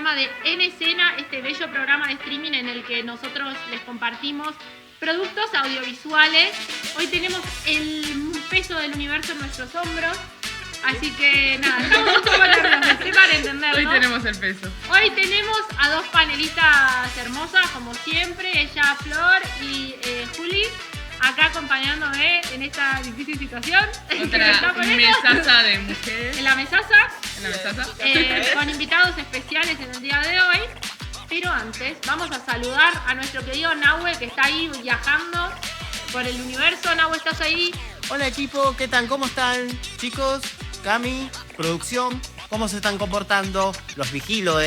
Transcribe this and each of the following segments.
programa de En Escena, este bello programa de streaming en el que nosotros les compartimos productos audiovisuales. Hoy tenemos el peso del universo en nuestros hombros. Así que nada, estamos un poco nerviosos, para entenderlo. Hoy tenemos el peso. Hoy tenemos a dos panelistas hermosas, como siempre, ella Flor y Juli, acá acompañándome en esta difícil situación. Otra mesaza de mujeres. En la mesaza. En la mesaza. Con invitados especiales en el día de hoy. Pero antes, vamos a saludar a nuestro querido Nahue, que está ahí viajando por el universo. Nahue, ¿estás ahí? Hola equipo, ¿qué tal? ¿Cómo están? Chicos, Cami, producción, ¿cómo se están comportando? Los vigilo,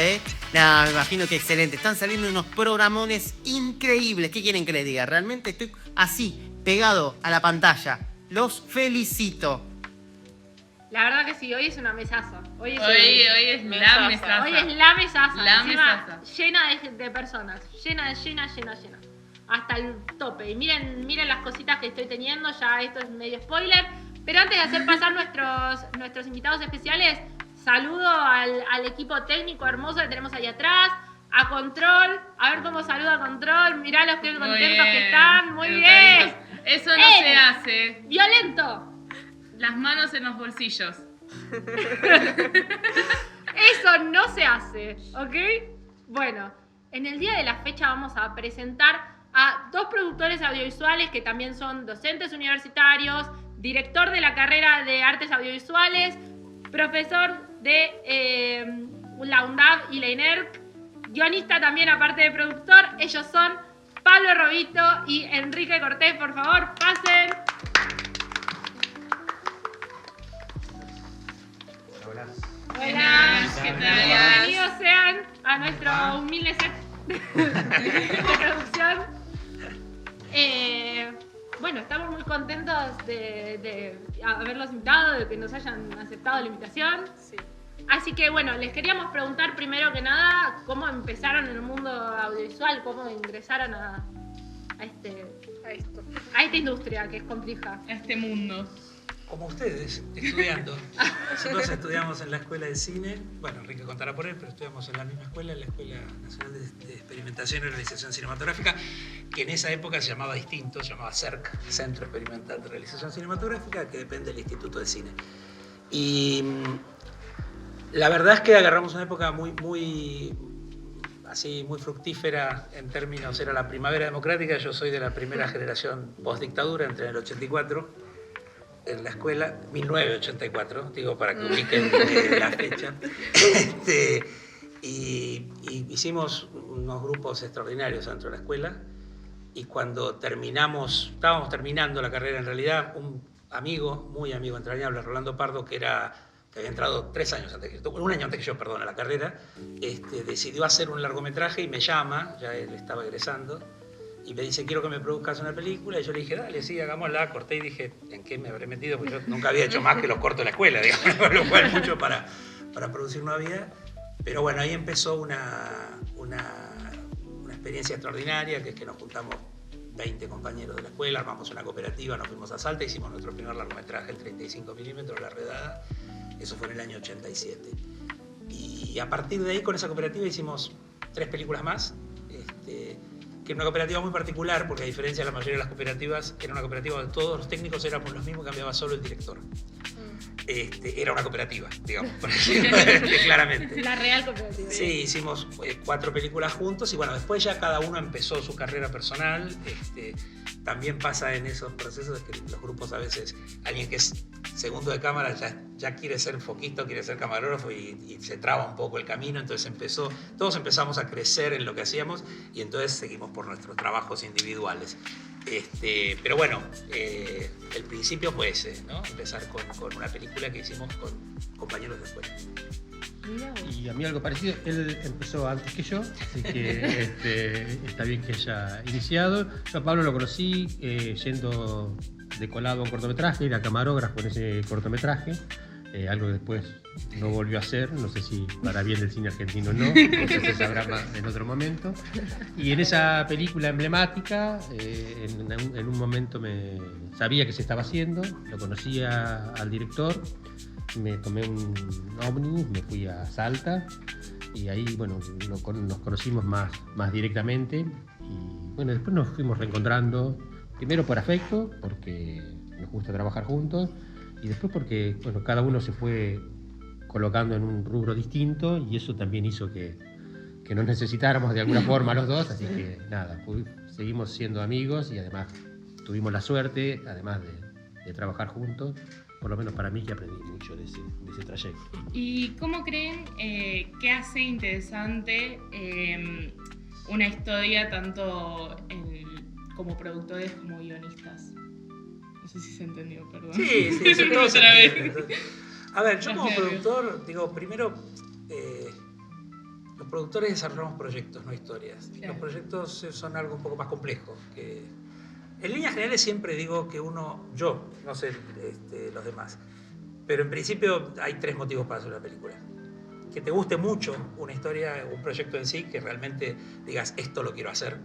Nada, me imagino que excelente. Están saliendo unos programones increíbles. ¿Qué quieren que les diga? Realmente estoy así, pegado a la pantalla. Los felicito. La verdad que sí, hoy es una mesaza. Hoy es la mesaza. Hoy es la mesaza. La Encima, mesaza. llena de personas. Llena. Hasta el tope. Y miren las cositas que estoy teniendo. Ya esto es medio spoiler. Pero antes de hacer pasar nuestros invitados especiales, saludo al equipo técnico hermoso que tenemos ahí atrás. A Control. A ver cómo saluda a Control. Mirá los que contentos que están. Muy bien. Eso no se hace. Violento. Las manos en los bolsillos. Eso no se hace, ¿ok? Bueno, en el día de la fecha vamos a presentar a dos productores audiovisuales que también son docentes universitarios, director de la carrera de Artes Audiovisuales, profesor de la UNDAV y la INERC, guionista también aparte de productor. Ellos son Pablo Robito y Enrique Cortés. Por favor, pasen. Buenas, ¿qué tal? Bienvenidos sean a nuestro humilde set de producción. Bueno, estamos muy contentos de haberlos invitado, de que nos hayan aceptado la invitación. Sí. Así que bueno, les queríamos preguntar primero que nada cómo empezaron en el mundo audiovisual, cómo ingresaron a esta industria que es compleja. A este mundo. Como ustedes, estudiando. Nosotros estudiamos en la Escuela de Cine, bueno, Enrique contará por él, pero estudiamos en la misma escuela, en la Escuela Nacional de Experimentación y Realización Cinematográfica, que en esa época se llamaba distinto, se llamaba CERC, Centro Experimental de Realización Cinematográfica, que depende del Instituto de Cine. Y la verdad es que agarramos una época muy fructífera en términos, era la primavera democrática, yo soy de la primera generación post-dictadura, entré en el 84, en la escuela, 1984, digo para que ubiquen la fecha, y hicimos unos grupos extraordinarios dentro de la escuela, y cuando estábamos terminando la carrera en realidad, un amigo, muy amigo entrañable, Rolando Pardo, que había entrado 3 años antes que yo, un año antes que yo, perdón, a la carrera, decidió hacer un largometraje y me llama, ya él estaba egresando, y me dice, quiero que me produzcas una película. Y yo le dije, dale, sí, hagámosla. Corté y dije, ¿en qué me habré metido? Porque yo nunca había hecho más que los cortos de la escuela, digamos, lo cual mucho para producir no había. Pero bueno, ahí empezó una experiencia extraordinaria, que es que nos juntamos 20 compañeros de la escuela, armamos una cooperativa, nos fuimos a Salta, hicimos nuestro primer largometraje, el 35 milímetros, La Redada. Eso fue en el año 87. Y a partir de ahí, con esa cooperativa, hicimos 3 películas más. Que era una cooperativa muy particular, porque a diferencia de la mayoría de las cooperativas, era una cooperativa donde todos los técnicos éramos los mismos, cambiaba solo el director. Era una cooperativa, digamos, por decirlo claramente. La real cooperativa. Sí, hicimos 4 películas juntos y bueno, después ya cada uno empezó su carrera personal. También pasa en esos procesos que los grupos a veces, alguien que es segundo de cámara ya quiere ser foquista, quiere ser camarógrafo y se traba un poco el camino, entonces todos empezamos a crecer en lo que hacíamos y entonces seguimos por nuestros trabajos individuales. Pero bueno, el principio fue ese, ¿no? Empezar con una película que hicimos con compañeros de escuela. Y a mí algo parecido, él empezó antes que yo, así que está bien que haya iniciado. Yo a Pablo lo conocí yendo de colado a un cortometraje, era camarógrafo en ese cortometraje, algo que después no volvió a hacer, no sé si para bien del cine argentino o no, eso se sabrá más en otro momento. Y en esa película emblemática, en un momento sabía que se estaba haciendo, lo conocía al director, me tomé un ómnibus, me fui a Salta y ahí, bueno, nos conocimos más directamente y, bueno, después nos fuimos reencontrando, primero por afecto, porque nos gusta trabajar juntos, y después porque, bueno, cada uno se fue colocando en un rubro distinto y eso también hizo que nos necesitáramos de alguna forma los dos, así que nada, seguimos siendo amigos y además tuvimos la suerte, además de trabajar juntos, por lo menos para mí, que aprendí mucho de ese trayecto. ¿Y cómo creen que hace interesante una historia tanto como productores como guionistas? No sé si se entendió, perdón. Sí, todo se Otra vez. entiende. A ver, yo Más como nervios. productor, digo, primero, los productores desarrollamos proyectos, no historias. Claro. Los proyectos son algo un poco más complejo. En líneas generales siempre digo que yo, no sé los demás, pero en principio hay 3 motivos para hacer una película. Que te guste mucho una historia, un proyecto en sí, que realmente digas, esto lo quiero hacer.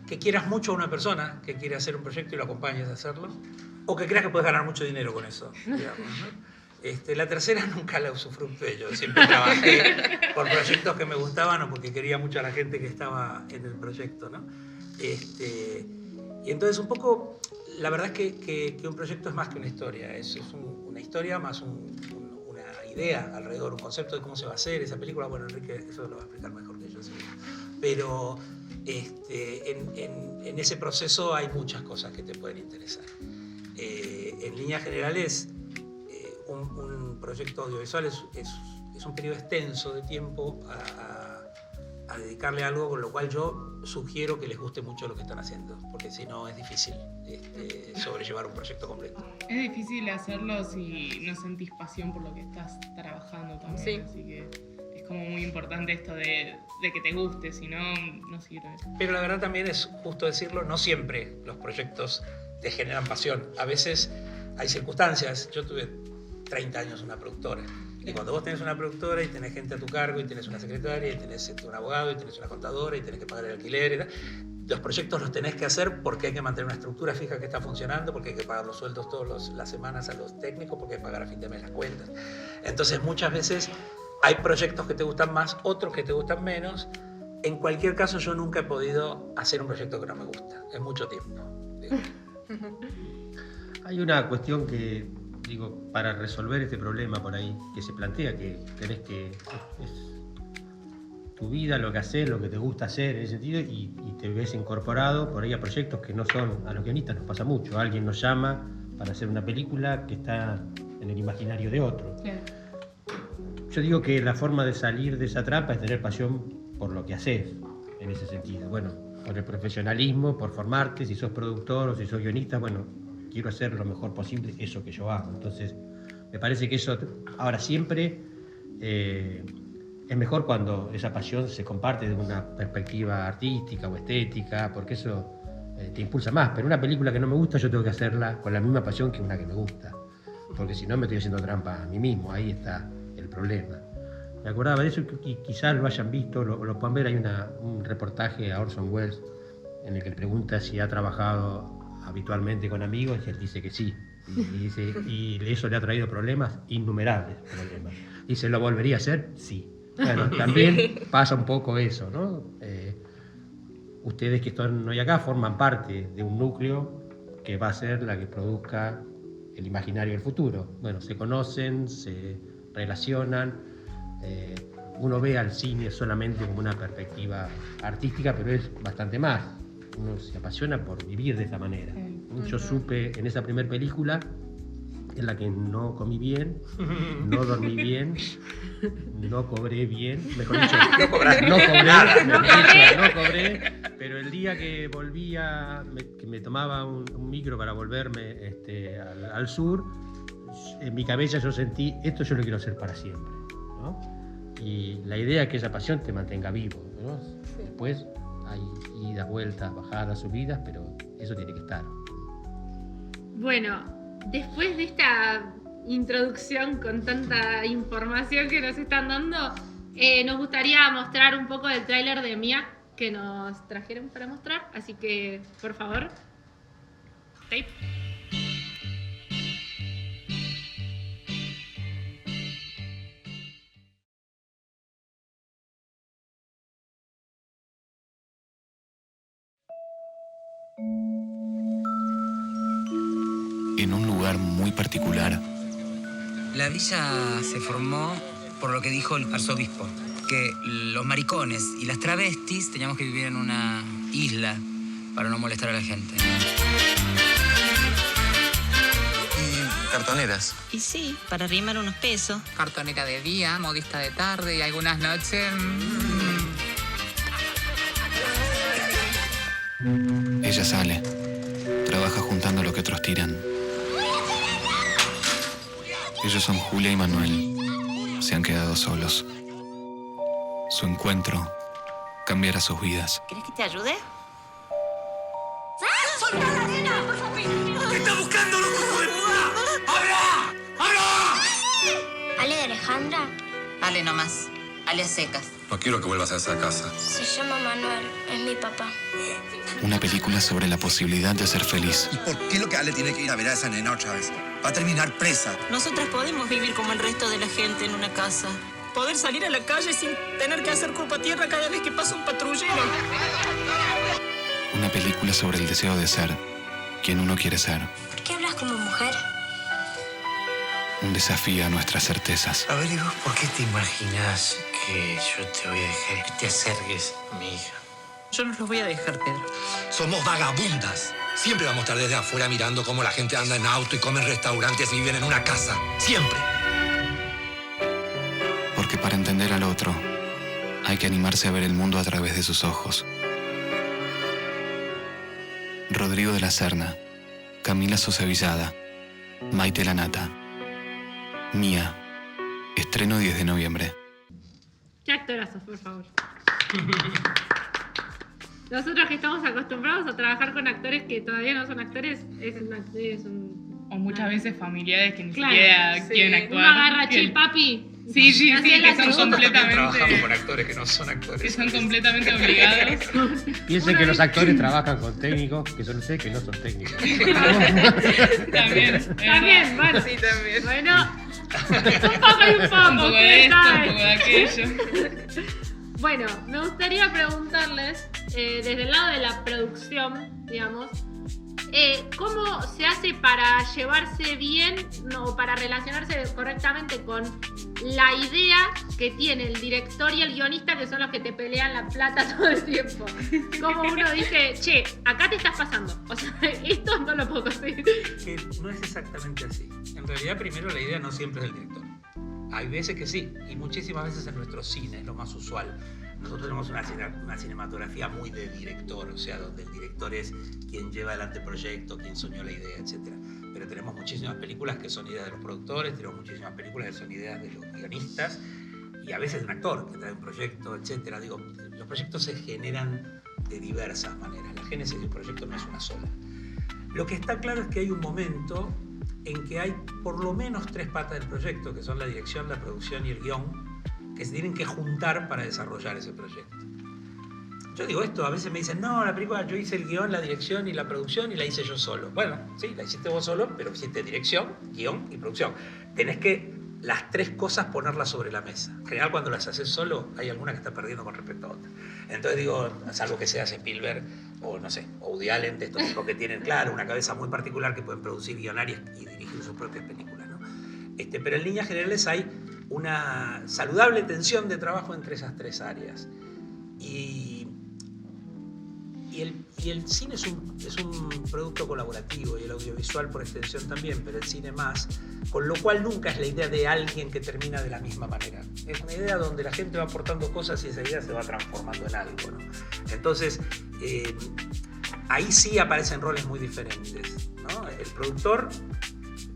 Que quieras mucho a una persona que quiere hacer un proyecto y lo acompañes a hacerlo. O que creas que puedes ganar mucho dinero con eso, digamos, ¿no? La tercera nunca la usufructué. Yo siempre trabajé por proyectos que me gustaban o porque quería mucho a la gente que estaba en el proyecto, ¿no? Y entonces un poco, la verdad es que un proyecto es más que una historia, es una historia más una idea alrededor, un concepto de cómo se va a hacer esa película. Bueno, Enrique eso lo va a explicar mejor que yo, seguro. Pero en ese proceso hay muchas cosas que te pueden interesar. En líneas generales, un proyecto audiovisual es un periodo extenso de tiempo a dedicarle a algo, con lo cual yo sugiero que les guste mucho lo que están haciendo, porque si no es difícil sobrellevar un proyecto completo. Es difícil hacerlo si no sentís pasión por lo que estás trabajando también, Sí. así que es como muy importante esto de que te guste, si no, no sirve. Pero la verdad también es justo decirlo, no siempre los proyectos te generan pasión. A veces hay circunstancias. Yo tuve 30 años una productora. Y cuando vos tenés una productora y tenés gente a tu cargo y tenés una secretaria y tenés un abogado y tenés una contadora y tenés que pagar el alquiler y tal, los proyectos los tenés que hacer porque hay que mantener una estructura fija que está funcionando, porque hay que pagar los sueldos todas las semanas a los técnicos, porque hay que pagar a fin de mes las cuentas. Entonces muchas veces hay proyectos que te gustan más, otros que te gustan menos. En cualquier caso yo nunca he podido hacer un proyecto que no me gusta, en mucho tiempo. Hay una cuestión que, digo, para resolver este problema por ahí, que se plantea, que tenés que... es tu vida, lo que haces, lo que te gusta hacer en ese sentido, y te ves incorporado por ahí a proyectos que no son... A los guionistas nos pasa mucho. Alguien nos llama para hacer una película que está en el imaginario de otro. Claro. Yo digo que la forma de salir de esa trampa es tener pasión por lo que haces, en ese sentido. Bueno, por el profesionalismo, por formarte, si sos productor o si sos guionista, bueno, quiero hacer lo mejor posible eso que yo hago. Entonces, me parece que eso, ahora siempre, es mejor cuando esa pasión se comparte desde una perspectiva artística o estética, porque eso te impulsa más. Pero una película que no me gusta, yo tengo que hacerla con la misma pasión que una que me gusta, porque si no me estoy haciendo trampa a mí mismo, ahí está el problema. Me acordaba de eso y quizás lo hayan visto, lo puedan ver. Hay un reportaje a Orson Welles en el que le pregunta si ha trabajado habitualmente con amigos y él dice que sí. Y eso le ha traído problemas, innumerables problemas. Dice, ¿lo volvería a hacer? Sí. Bueno, también pasa un poco eso, ¿no? Ustedes que están hoy acá forman parte de un núcleo que va a ser la que produzca el imaginario del futuro. Bueno, se conocen, se relacionan. Uno ve al cine solamente como una perspectiva artística, pero es bastante más. Uno se apasiona por vivir de esta manera. Yo supe en esa primera película, en la que no comí bien, no dormí bien, no cobré bien, mejor dicho, no cobré, pero el día que volvía, que me tomaba un micro para volverme al sur, en mi cabeza yo sentí, esto yo lo quiero hacer para siempre, ¿no? Y la idea es que esa pasión te mantenga vivo, ¿no? Sí. Después hay idas, vueltas, bajadas, subidas, pero eso tiene que estar. Bueno, después de esta introducción con tanta información que nos están dando, nos gustaría mostrar un poco del tráiler de Mia que nos trajeron para mostrar, así que, por favor, tape. en un lugar muy particular. La villa se formó por lo que dijo el arzobispo, que los maricones y las travestis teníamos que vivir en una isla para no molestar a la gente. Y cartoneras. Y sí, para arrimar unos pesos. Cartonera de día, modista de tarde y algunas noches... Ella sale, trabaja juntando lo que otros tiran. Ellos son Julia y Manuel. Se han quedado solos. Su encuentro cambiará sus vidas. ¿Querés que te ayude? ¡Soltá la arena, por favor! ¿Qué está buscando, loco, hijo de puta? ¡Habla! ¡Habla! ¿Ale de Alejandra? Ale nomás. Ale a secas. No quiero que vuelvas a esa casa. Se llama Manuel, es mi papá. Una película sobre la posibilidad de ser feliz. ¿Y por qué lo que Ale tiene que ir a ver a esa nena otra vez? Va a terminar presa. Nosotras podemos vivir como el resto de la gente en una casa. Poder salir a la calle sin tener que hacer culpa tierra cada vez que pasa un patrullero. Una película sobre el deseo de ser quien uno quiere ser. ¿Por qué hablas como mujer? Un desafío a nuestras certezas. A ver, ¿y vos por qué te imaginas que yo te voy a dejar que te acerques a mi hija? Yo no los voy a dejar, Pedro. Somos vagabundas. Siempre vamos a estar desde afuera mirando cómo la gente anda en auto y come en restaurantes y viven en una casa. Siempre. Porque para entender al otro, hay que animarse a ver el mundo a través de sus ojos. Rodrigo de la Serna, Camila Sosa Villada, Maite Lanata. Mía. Estreno 10 de noviembre. Qué actorazos, por favor. Nosotros que estamos acostumbrados a trabajar con actores que todavía no son actores, O muchas veces familiares que ni claro, siquiera quieren actuar. Uno agarra, che, papi. Sí, que son Trabajamos completamente... con actores que no son actores. Que son completamente obligados. Piensen que los actores trabajan con técnicos, que son ustedes que no son técnicos. También, bueno. Sí, también. Bueno, un poco y un poco. Un poco de esto, un poco de aquello. Bueno, me gustaría preguntarles, desde el lado de la producción, digamos, ¿cómo se hace para llevarse bien o para relacionarse correctamente con la idea que tiene el director y el guionista, que son los que te pelean la plata todo el tiempo? ¿Cómo uno dice, che, acá te estás pasando? O sea, esto no lo puedo conseguir. Que no es exactamente así. En realidad, primero, la idea no siempre es del director. Hay veces que sí, y muchísimas veces en nuestro cine es lo más usual. Nosotros tenemos una cinematografía muy de director, o sea, donde el director es quien lleva adelante el proyecto, quien soñó la idea, etc. Pero tenemos muchísimas películas que son ideas de los productores, tenemos muchísimas películas que son ideas de los guionistas, y a veces de un actor que trae un proyecto, etc. Digo, los proyectos se generan de diversas maneras. La génesis del proyecto no es una sola. Lo que está claro es que hay un momento en que hay por lo menos 3 patas del proyecto, que son la dirección, la producción y el guión, que se tienen que juntar para desarrollar ese proyecto. Yo digo esto, a veces me dicen, no, la película yo hice el guión, la dirección y la producción y la hice yo solo. Bueno, sí, la hiciste vos solo, pero hiciste dirección, guión y producción. Tenés que las 3 cosas ponerlas sobre la mesa. En general, cuando las haces solo, hay alguna que está perdiendo con respecto a otra. Entonces digo, salvo que seas Spielberg o no sé, o Woody Allen, de estos tipos que tienen, claro, una cabeza muy particular que pueden producir, guionar y dirigir sus propias películas, ¿no? Pero en líneas generales hay una saludable tensión de trabajo entre esas 3 áreas. Y el cine es un producto colaborativo, y el audiovisual por extensión también, pero el cine más, con lo cual nunca es la idea de alguien que termina de la misma manera. Es una idea donde la gente va aportando cosas y esa idea se va transformando en algo, ¿no? Entonces, ahí sí aparecen roles muy diferentes, ¿no? El productor,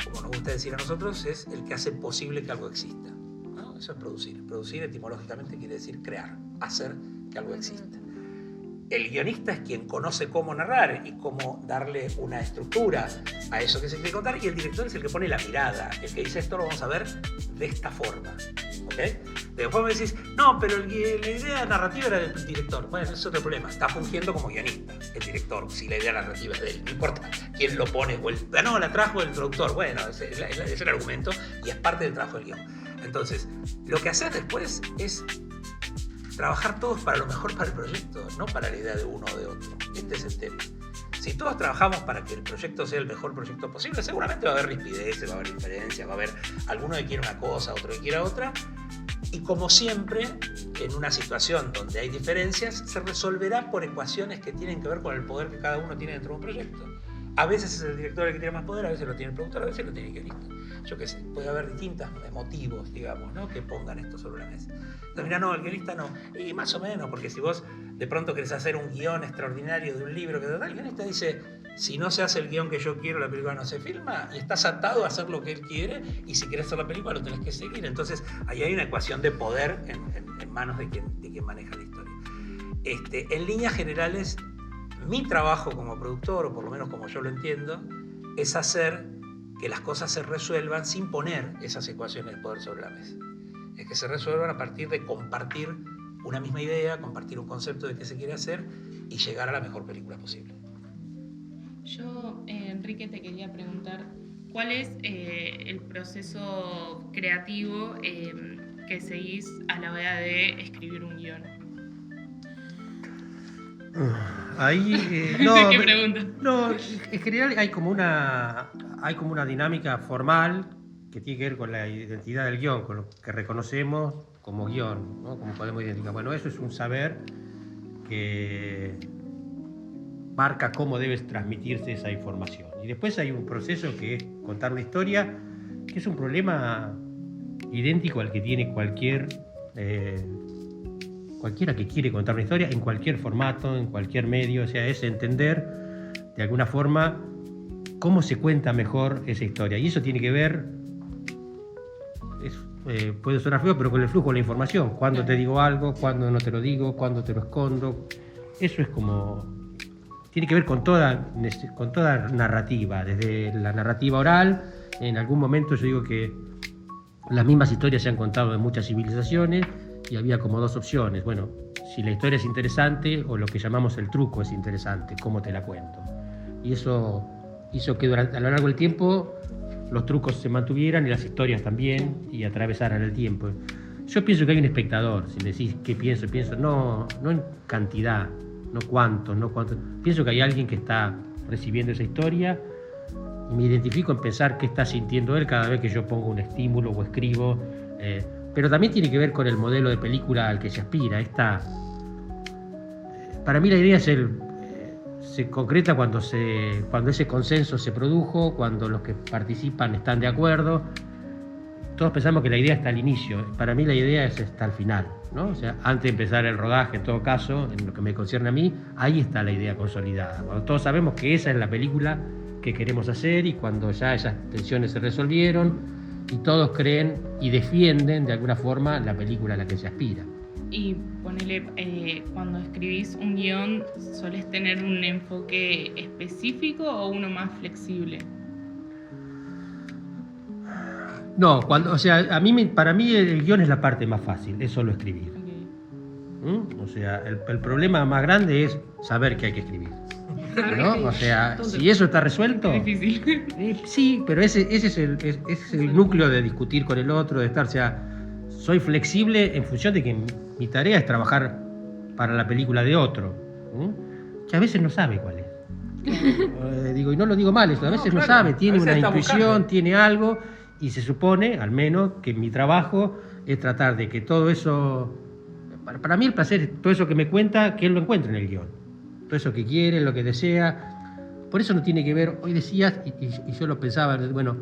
como nos gusta decir a nosotros, es el que hace posible que algo exista, ¿no? Eso es producir. Producir etimológicamente quiere decir crear, hacer que algo exista. El guionista es quien conoce cómo narrar y cómo darle una estructura a eso que se quiere contar, y el director es el que pone la mirada, el que dice esto lo vamos a ver de esta forma, ¿ok? Después me decís, no, pero la idea narrativa era del director. Bueno, ese es otro problema, está fungiendo como guionista el director, si la idea narrativa es de él, no importa quién lo pone, o no, la trajo el productor, bueno, ese es el argumento y es parte del trabajo del guión. Entonces, lo que haces después es trabajar todos para lo mejor para el proyecto, no para la idea de uno o de otro. Este es el tema. si todos trabajamos para que el proyecto sea el mejor proyecto posible, seguramente va a haber rispideces, va a haber diferencias, va a haber alguno que quiera una cosa, otro que quiera otra. Y como siempre, en una situación donde hay diferencias, se resolverá por ecuaciones que tienen que ver con el poder que cada uno tiene dentro de un proyecto. A veces es el director el que tiene más poder, a veces lo tiene el productor, a veces lo tiene el guionista. Yo qué sé, puede haber distintos motivos, digamos, ¿no? Que pongan esto sobre la mesa. Entonces, mira, no, el guionista no. Y más o menos, porque si vos de pronto querés hacer un guión extraordinario de un libro, que el guionista dice, si no se hace el guión que yo quiero, la película no se filma, y estás atado a hacer lo que él quiere, y si querés hacer la película lo tenés que seguir. Entonces, ahí hay una ecuación de poder en manos de quien maneja la historia. En líneas generales, mi trabajo como productor, o por lo menos como yo lo entiendo, es hacer que las cosas se resuelvan sin poner esas ecuaciones de poder sobre la mesa. Es que se resuelvan a partir de compartir una misma idea, compartir un concepto de qué se quiere hacer y llegar a la mejor película posible. Yo, Enrique, te quería preguntar, ¿cuál es el proceso creativo que seguís a la hora de escribir un guión? Ahí, ¿Qué pregunta? No, en general hay como una dinámica formal que tiene que ver con la identidad del guión, con lo que reconocemos como guión, ¿no? Como podemos identificar. Bueno, eso es un saber que marca cómo debe transmitirse esa información. Y después hay un proceso que es contar una historia, que es un problema idéntico al que tiene cualquiera que quiere contar una historia, en cualquier formato, en cualquier medio. O sea, es entender de alguna forma cómo se cuenta mejor esa historia. Y eso tiene que ver, puede sonar feo, pero con el flujo de la información. Cuándo te digo algo, cuándo no te lo digo, cuándo te lo escondo. Eso es como... Tiene que ver con toda narrativa, desde la narrativa oral. En algún momento yo digo que las mismas historias se han contado en muchas civilizaciones y había como dos opciones. Bueno, si la historia es interesante o lo que llamamos el truco es interesante, cómo te la cuento. Y eso hizo que a lo largo del tiempo los trucos se mantuvieran y las historias también y atravesaran el tiempo. Yo pienso que hay un espectador. Si me decís qué pienso no en cantidad, no cuántos. Pienso que hay alguien que está recibiendo esa historia y me identifico en pensar qué está sintiendo él cada vez que yo pongo un estímulo o escribo. Pero también tiene que ver con el modelo de película al que se aspira. Para mí la idea se concreta cuando ese consenso se produjo, cuando los que participan están de acuerdo. Todos pensamos que la idea está al inicio. Para mí la idea está al final, ¿no? O sea, antes de empezar el rodaje, en todo caso, en lo que me concierne a mí, ahí está la idea consolidada. Cuando todos sabemos que esa es la película que queremos hacer y cuando ya esas tensiones se resolvieron y todos creen y defienden de alguna forma la película a la que se aspira. Y ponele, cuando escribís un guión, ¿solés tener un enfoque específico o uno más flexible? No, para mí el guión es la parte más fácil, es solo escribir. Okay. O sea, el problema más grande es saber que hay que escribir, ¿no? O sea, si eso está resuelto... Es difícil. Sí, pero ese es el núcleo de discutir con el otro, de estar... O sea, soy flexible en función de que mi tarea es trabajar para la película de otro, que a veces no sabe cuál es. Y no lo digo mal, eso, a veces no sabe, tiene una intuición, tiene algo... Y se supone, al menos, que mi trabajo es tratar de que todo eso... Para mí el placer es todo eso que me cuenta, que él lo encuentre en el guión. Todo eso que quiere, lo que desea. Por eso no tiene que ver, hoy decías, y yo lo pensaba, bueno,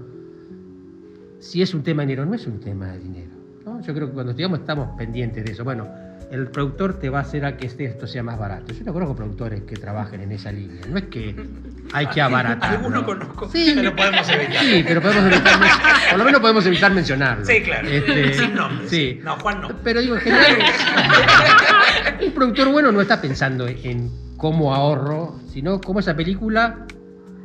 si es un tema de dinero, no es un tema de dinero, ¿no? Yo creo que cuando estudiamos estamos pendientes de eso. Bueno, el productor te va a hacer a que esto sea más barato. Yo no conozco productores que trabajen en esa línea. No es que hay que abaratar. Alguno conozco, sí, pero podemos evitar. Sí, pero podemos evitar, por lo menos podemos evitar mencionarlo. Sí, claro. Sin nombre. Sí. No, Juan no. Pero digo, en general, un productor bueno no está pensando en cómo ahorro, sino cómo esa película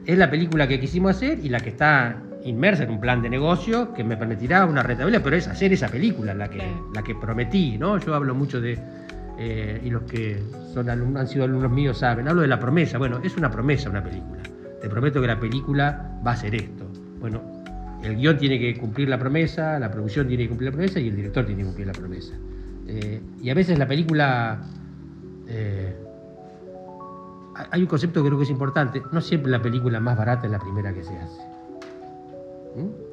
es la película que quisimos hacer y la que está inmersa en un plan de negocio que me permitirá una rentabilidad, pero es hacer esa película la que prometí, ¿no? Yo hablo mucho de, y los que han sido alumnos míos saben, hablo de la promesa. Bueno, es una promesa una película. Te prometo que la película va a ser esto. Bueno, el guión tiene que cumplir la promesa, la producción tiene que cumplir la promesa y el director tiene que cumplir la promesa. Y a veces la película... hay un concepto que creo que es importante. No siempre la película más barata es la primera que se hace.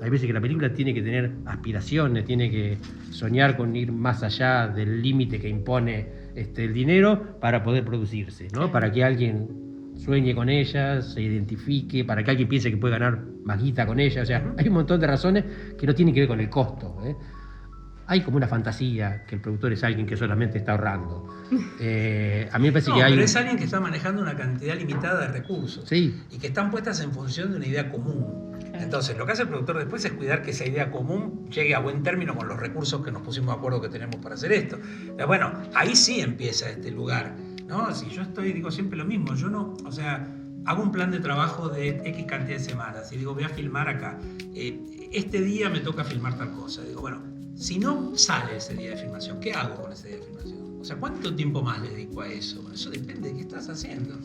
Hay veces que la película tiene que tener aspiraciones, tiene que soñar con ir más allá del límite que impone el dinero para poder producirse, ¿no? Para que alguien sueñe con ella, se identifique, para que alguien piense que puede ganar más guita con ella. O sea, hay un montón de razones que no tienen que ver con el costo, ¿eh? Hay como una fantasía que el productor es alguien que solamente está ahorrando. A mí me parece que hay... pero es alguien que está manejando una cantidad limitada de recursos. Sí. Y que están puestas en función de una idea común. Entonces, lo que hace el productor después es cuidar que esa idea común llegue a buen término con los recursos que nos pusimos de acuerdo que tenemos para hacer esto. Pero bueno, ahí sí empieza este lugar, ¿no? Si yo digo siempre lo mismo, yo no, o sea, hago un plan de trabajo de X cantidad de semanas y digo, voy a filmar acá. Este día me toca filmar tal cosa. Digo, bueno, si no sale ese día de filmación, ¿qué hago con ese día de filmación? O sea, ¿cuánto tiempo más le dedico a eso? Bueno, eso depende de qué estás haciendo.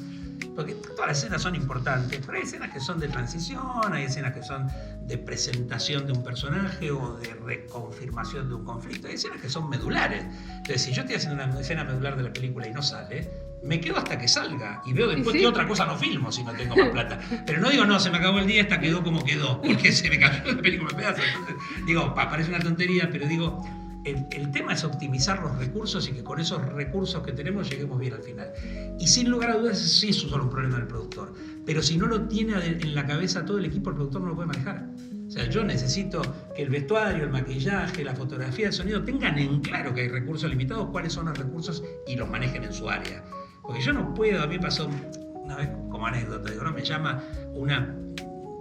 Porque todas las escenas son importantes, pero hay escenas que son de transición, hay escenas que son de presentación de un personaje o de reconfirmación de un conflicto, hay escenas que son medulares. Entonces, si yo estoy haciendo una escena medular de la película y no sale, me quedo hasta que salga y veo después qué otra cosa no filmo si no tengo más plata. Pero no digo, no, se me acabó el día, esta quedó como quedó, porque se me cayó la película en pedazos. Entonces, digo, parece una tontería, pero digo... El tema es optimizar los recursos y que con esos recursos que tenemos lleguemos bien al final. Y sin lugar a dudas, sí es solo un problema del productor. Pero si no lo tiene en la cabeza todo el equipo, el productor no lo puede manejar. O sea, yo necesito que el vestuario, el maquillaje, la fotografía, el sonido tengan en claro que hay recursos limitados, cuáles son los recursos y los manejen en su área. Porque yo no puedo, a mí pasó una vez como anécdota, digo, no, me llama una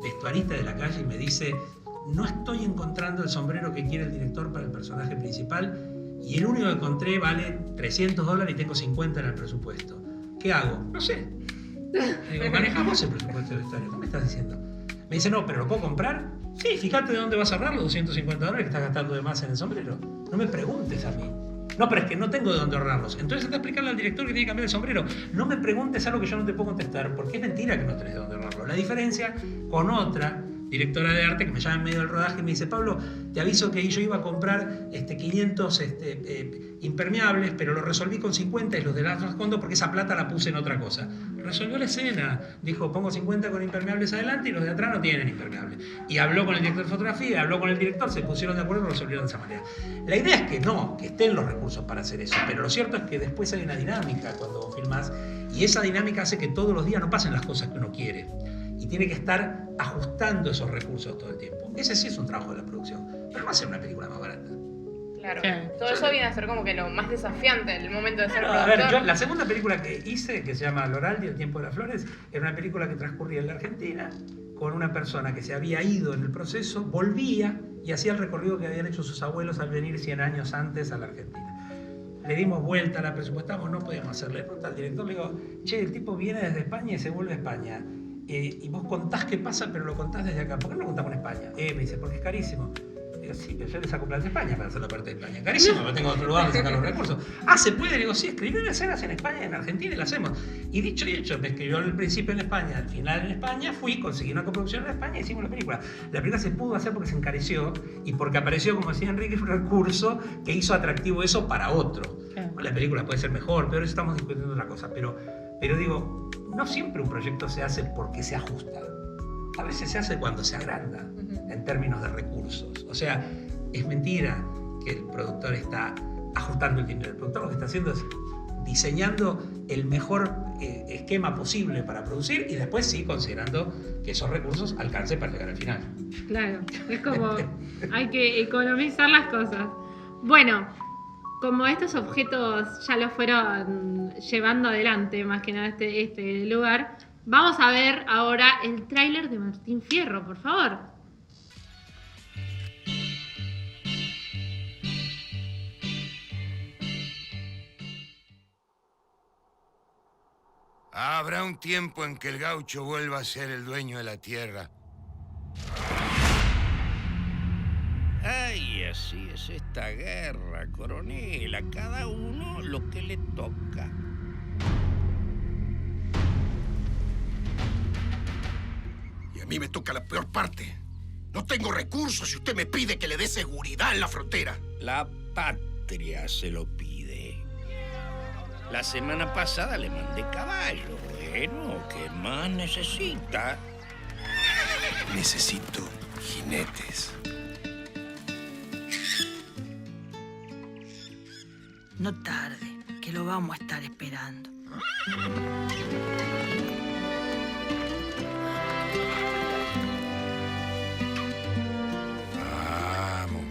vestuarista de la calle y me dice... No estoy encontrando el sombrero que quiere el director para el personaje principal y el único que encontré vale $300 y tengo 50 en el presupuesto. ¿Qué hago? No sé. Digo, manejamos el presupuesto de vestuario. ¿Qué me estás diciendo? Me dice, no, pero ¿lo puedo comprar? Sí, fíjate de dónde vas a ahorrar los $250 que estás gastando de más en el sombrero. No me preguntes a mí. No, pero es que no tengo de dónde ahorrarlos. Entonces hay que explicarle al director que tiene que cambiar el sombrero. No me preguntes algo que yo no te puedo contestar porque es mentira que no tenés de dónde ahorrarlo. La diferencia con otra directora de arte que me llama en medio del rodaje y me dice, Pablo, te aviso que yo iba a comprar 500 impermeables, pero lo resolví con 50 y los de las fondo porque esa plata la puse en otra cosa. Resolvió la escena. Dijo, pongo 50 con impermeables adelante y los de atrás no tienen impermeables. Y habló con el director de fotografía, habló con el director, se pusieron de acuerdo y lo resolvieron de esa manera. La idea es que no, que estén los recursos para hacer eso, pero lo cierto es que después hay una dinámica cuando vos filmás y esa dinámica hace que todos los días no pasen las cosas que uno quiere. Y tiene que estar ajustando esos recursos todo el tiempo. Ese sí es un trabajo de la producción, pero no hacer una película más barata. Claro, todo eso viene a ser como que lo más desafiante en el momento de ser a productor. ver, yo la segunda película que hice, que se llama Loraldi, El tiempo de las flores, era una película que transcurría en la Argentina con una persona que se había ido en el proceso, volvía y hacía el recorrido que habían hecho sus abuelos al venir 100 años antes a la Argentina. Le dimos vuelta, la presupuestamos, no podíamos hacerle. Al director le digo, che, el tipo viene desde España y se vuelve a España. Y vos contás qué pasa, pero lo contás desde acá. ¿Por qué no lo contamos en España? Me dice, porque es carísimo. Digo, sí, pero yo le saco plata de España para hacer la parte de España. Carísimo, no tengo otro lugar de sacar los recursos. ¿Se puede? Le digo, sí, escribí escenas en España y en Argentina y la hacemos. Y dicho y hecho, me escribió al principio en España, al final en España, fui, conseguí una coproducción en España y hicimos la película. La película se pudo hacer porque se encareció y porque apareció, como decía Enrique, un recurso que hizo atractivo eso para otro. Bueno, la película puede ser mejor, pero eso estamos discutiendo otra cosa. Pero digo, no siempre un proyecto se hace porque se ajusta. A veces se hace cuando se agranda en términos de recursos. O sea, es mentira que el productor está ajustando el dinero. El productor lo que está haciendo es diseñando el mejor esquema posible para producir y después sí considerando que esos recursos alcancen para llegar al final. Claro, es como hay que economizar las cosas. Bueno, como estos objetos ya lo fueron llevando adelante, más que nada este lugar, vamos a ver ahora el tráiler de Martín Fierro, por favor. Habrá un tiempo en que el gaucho vuelva a ser el dueño de la tierra. Ay, así es esta guerra, coronel. A cada uno lo que le toca. Y a mí me toca la peor parte. No tengo recursos y usted me pide que le dé seguridad en la frontera. La patria se lo pide. La semana pasada le mandé caballo. Bueno, ¿qué más necesita? Necesito jinetes. No tarde, que lo vamos a estar esperando.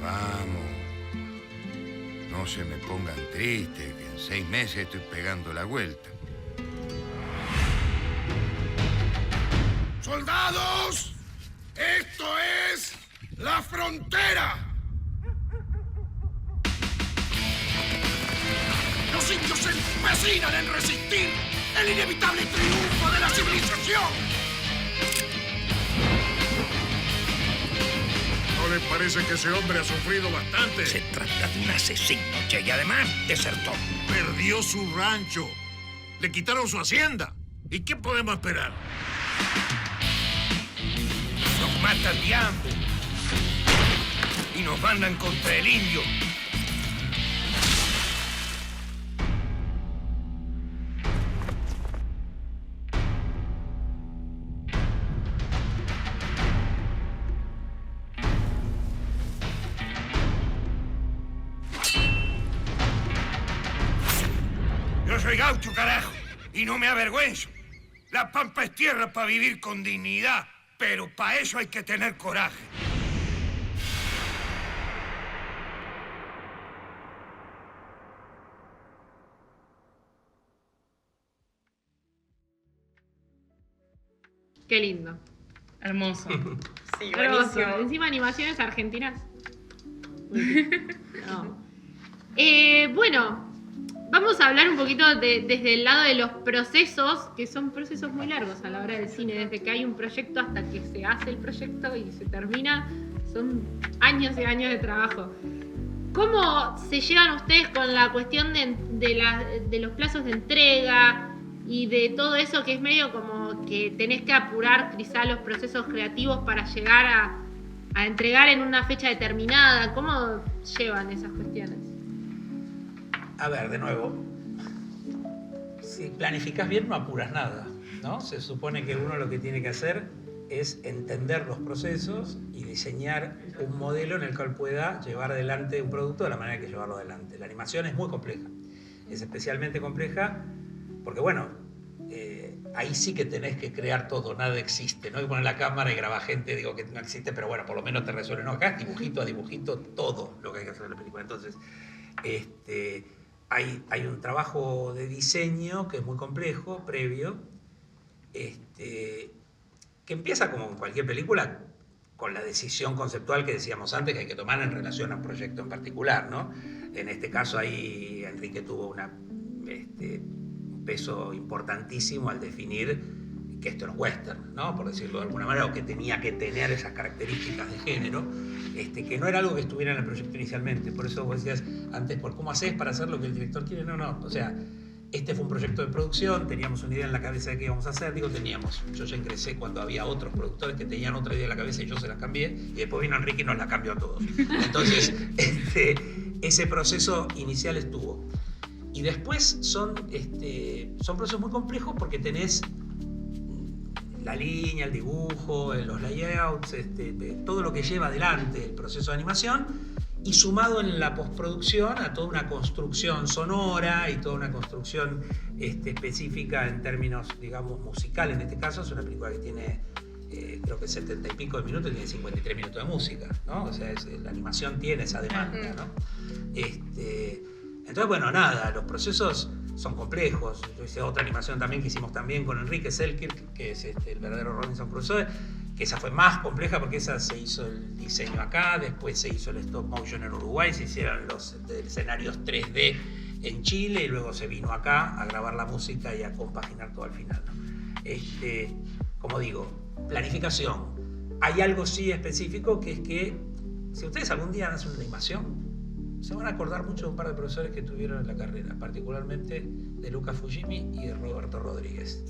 Vamos. No se me pongan tristes, que en 6 meses estoy pegando la vuelta. ¡Soldados! ¡Esto es la frontera! Los indios se empecinan en resistir el inevitable triunfo de la civilización. ¿No le parece que ese hombre ha sufrido bastante? Se trata de un asesino, che, y además desertó. Perdió su rancho. Le quitaron su hacienda. ¿Y qué podemos esperar? Nos matan de hambre y nos mandan contra el indio. Yo soy gaucho, carajo, y no me avergüenzo. La pampa es tierra para vivir con dignidad, pero para eso hay que tener coraje. Qué lindo. Hermoso. Sí, Hermoso. buenísimo. Encima animaciones argentinas. No. Bueno, vamos a hablar un poquito desde el lado de los procesos, que son procesos muy largos a la hora del cine, desde que hay un proyecto hasta que se hace el proyecto y se termina, son años y años de trabajo. ¿Cómo se llevan ustedes con la cuestión de los plazos de entrega y de todo eso que es medio como que tenés que apurar quizá los procesos creativos para llegar a entregar en una fecha determinada? ¿Cómo llevan esas cuestiones? A ver, de nuevo, si planificas bien no apuras nada, ¿no? Se supone que uno lo que tiene que hacer es entender los procesos y diseñar un modelo en el cual pueda llevar adelante un producto de la manera que hay que llevarlo adelante. La animación es muy compleja, es especialmente compleja porque, bueno, ahí sí que tenés que crear todo, nada existe, no hay que poner la cámara y grabar gente, digo que no existe, pero bueno, por lo menos te resuelve, no, acá es dibujito a dibujito todo lo que hay que hacer en la película. Entonces, hay un trabajo de diseño que es muy complejo, previo, que empieza como en cualquier película con la decisión conceptual que decíamos antes que hay que tomar en relación a un proyecto en particular, ¿no? En este caso ahí Enrique tuvo un peso importantísimo al definir que esto era un western, ¿no? Por decirlo de alguna manera, o que tenía que tener esas características de género, que no era algo que estuviera en el proyecto inicialmente. Por eso vos decías antes, ¿por cómo haces para hacer lo que el director quiere? No, o sea, este fue un proyecto de producción, teníamos una idea en la cabeza de qué íbamos a hacer, yo ya ingresé cuando había otros productores que tenían otra idea en la cabeza y yo se la cambié, y después vino Enrique y nos la cambió a todos. Entonces, ese proceso inicial estuvo. Y después son procesos muy complejos porque tenés la línea, el dibujo, los layouts, todo lo que lleva adelante el proceso de animación, y sumado en la postproducción a toda una construcción sonora y toda una construcción específica en términos, digamos, musical. En este caso es una película que tiene, creo que 70 y pico de minutos, tiene 53 minutos de música, ¿no? O sea, la animación tiene esa demanda, ¿no? Entonces, bueno, nada, los procesos son complejos. Yo hice otra animación también que hicimos también con Enrique Selkirk, que es el verdadero Robinson Crusoe, que esa fue más compleja porque esa se hizo el diseño acá, después se hizo el stop motion en Uruguay, se hicieron los escenarios 3D en Chile y luego se vino acá a grabar la música y a compaginar todo al final, ¿no? Como digo, planificación. Hay algo sí específico que es que si ustedes algún día hacen una animación, se van a acordar mucho de un par de profesores que tuvieron en la carrera, particularmente de Luca Fujimi y de Roberto Rodríguez.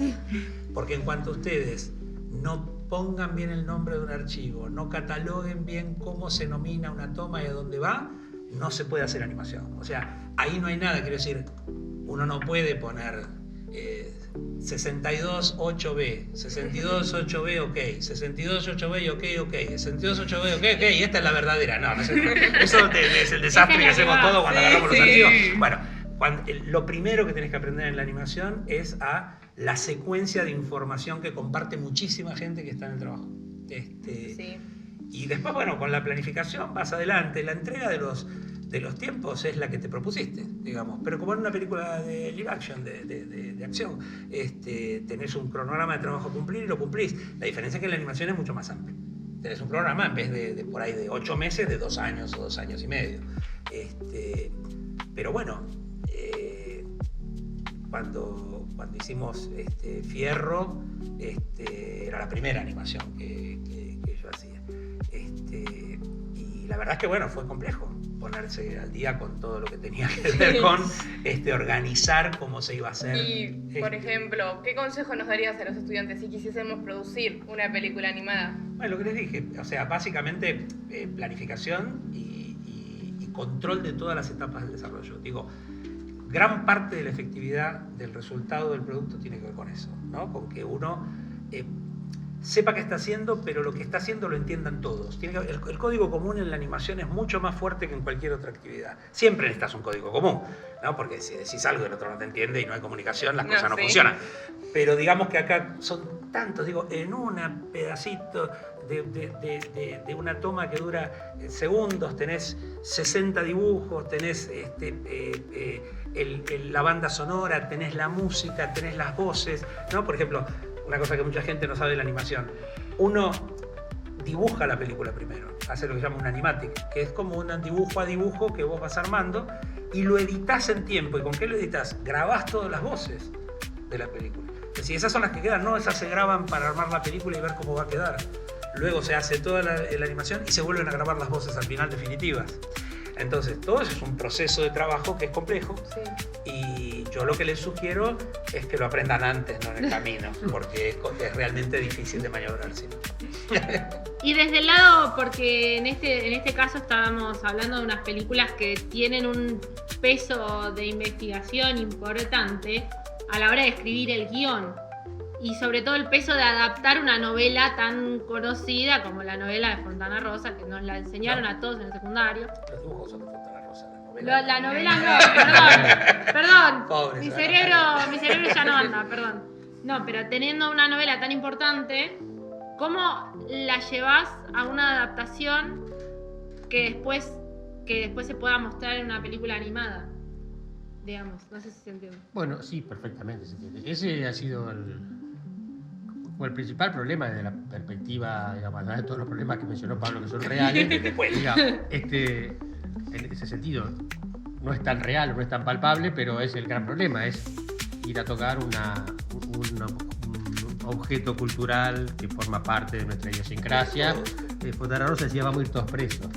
Porque en cuanto ustedes no pongan bien el nombre de un archivo, no cataloguen bien cómo se nomina una toma y a dónde va, no se puede hacer animación. O sea, ahí no hay nada, quiero decir, uno no puede poner 62.8B, 62.8B, ok, 62.8B, ok, 62.8B, ok, y esta es la verdadera. No sé, eso es el desastre que hacemos todos cuando agarramos los archivos. Bueno, lo primero que tenés que aprender en la animación es a la secuencia de información que comparte muchísima gente que está en el trabajo. Y después, bueno, con la planificación vas adelante. La entrega de los tiempos es la que te propusiste, digamos. Pero como en una película de live action, de acción, tenés un cronograma de trabajo a cumplir y lo cumplís. La diferencia es que la animación es mucho más amplia. Tenés un programa en vez de por ahí de 8 meses, de 2 años o 2 años y medio. Pero bueno, cuando hicimos Fierro, era la primera animación que yo hacía. Y la verdad es que bueno, fue complejo ponerse al día con todo lo que tenía que ver con organizar cómo se iba a hacer. Y, por ejemplo, ¿qué consejo nos darías a los estudiantes si quisiésemos producir una película animada? Bueno, lo que les dije, o sea, básicamente planificación y control de todas las etapas del desarrollo. Digo, gran parte de la efectividad del resultado del producto tiene que ver con eso, ¿no? Con que uno sepa qué está haciendo, pero lo que está haciendo lo entiendan todos. El código común en la animación es mucho más fuerte que en cualquier otra actividad. Siempre necesitas un código común, ¿no? Porque si decís algo y el otro no te entiende y no hay comunicación, las cosas no funcionan. Pero digamos que acá son tantos, digo, en un pedacito de una toma que dura segundos, tenés 60 dibujos, tenés la banda sonora, tenés la música, tenés las voces, ¿no? Por ejemplo, una cosa que mucha gente no sabe de la animación. Uno dibuja la película primero, hace lo que se llama un animatic, que es como un dibujo a dibujo que vos vas armando y lo editás en tiempo. ¿Y con qué lo editás? Grabás todas las voces de la película. Es decir, esas son las que quedan, no esas se graban para armar la película y ver cómo va a quedar. Luego se hace toda la animación y se vuelven a grabar las voces al final definitivas. Entonces, todo eso es un proceso de trabajo que es complejo. Y yo lo que les sugiero es que lo aprendan antes, no en el camino, porque es realmente difícil de maniobrar. ¿Sí? Y desde el lado, porque en este caso estábamos hablando de unas películas que tienen un peso de investigación importante a la hora de escribir el guión. Y sobre todo el peso de adaptar una novela tan conocida como la novela de Fontana Rosa, que nos la enseñaron a todos en el secundario. Los dibujos son de Fontana Rosa, la novela. La novela no, perdón. Pobre, mi cerebro ya no anda, perdón. No, pero teniendo una novela tan importante, ¿cómo la llevas a una adaptación que después se pueda mostrar en una película animada? Digamos, no sé si se entiende. Bueno, sí, perfectamente se entiende. Ese ha sido el principal problema desde la perspectiva, digamos, de todos los problemas que mencionó Pablo que son reales. Digamos, en ese sentido, no es tan real, no es tan palpable, pero es el gran problema, es ir a tocar un objeto cultural que forma parte de nuestra idiosincrasia. Fontana Rosa decía, vamos a ir todos presos,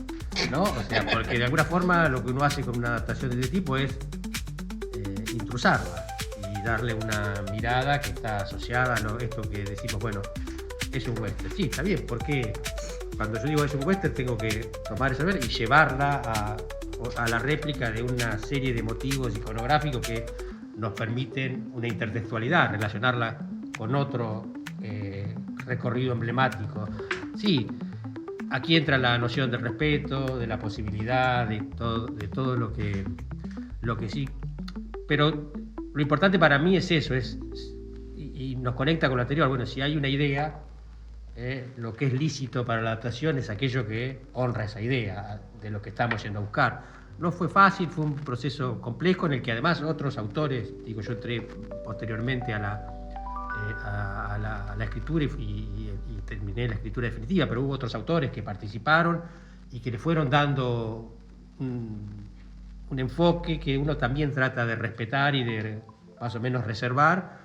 ¿no? O sea, porque de alguna forma lo que uno hace con una adaptación de este tipo es intrusarla y darle una mirada que está asociada a esto que decimos, bueno, es un western. Sí, está bien, porque cuando yo digo es un western tengo que tomar esa novela y llevarla a la réplica de una serie de motivos iconográficos que nos permiten una intertextualidad, relacionarla con otro recorrido emblemático. Sí, aquí entra la noción del respeto, de la posibilidad, de todo lo que sí. Pero lo importante para mí es eso, y nos conecta con lo anterior. Bueno, si hay una idea, lo que es lícito para la adaptación es aquello que honra esa idea de lo que estamos yendo a buscar. No fue fácil, fue un proceso complejo en el que además otros autores, digo, yo entré posteriormente a la escritura y terminé la escritura definitiva, pero hubo otros autores que participaron y que le fueron dando un enfoque que uno también trata de respetar y de más o menos reservar,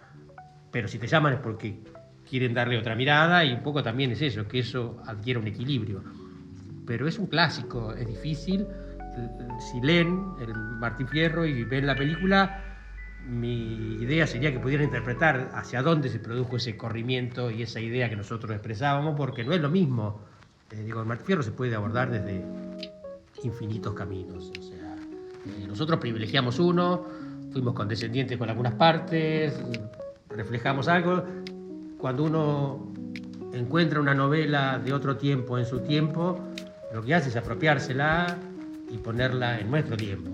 pero si te llaman es porque quieren darle otra mirada y un poco también es eso, que eso adquiera un equilibrio. Pero es un clásico, es difícil. Si leen el Martín Fierro y ven la película, mi idea sería que pudieran interpretar hacia dónde se produjo ese corrimiento y esa idea que nosotros expresábamos, porque no es lo mismo. Digo, el Martín Fierro se puede abordar desde infinitos caminos, o sea, nosotros privilegiamos uno, fuimos condescendientes con algunas partes, reflejamos algo. Cuando uno encuentra una novela de otro tiempo en su tiempo, lo que hace es apropiársela y ponerla en nuestro tiempo,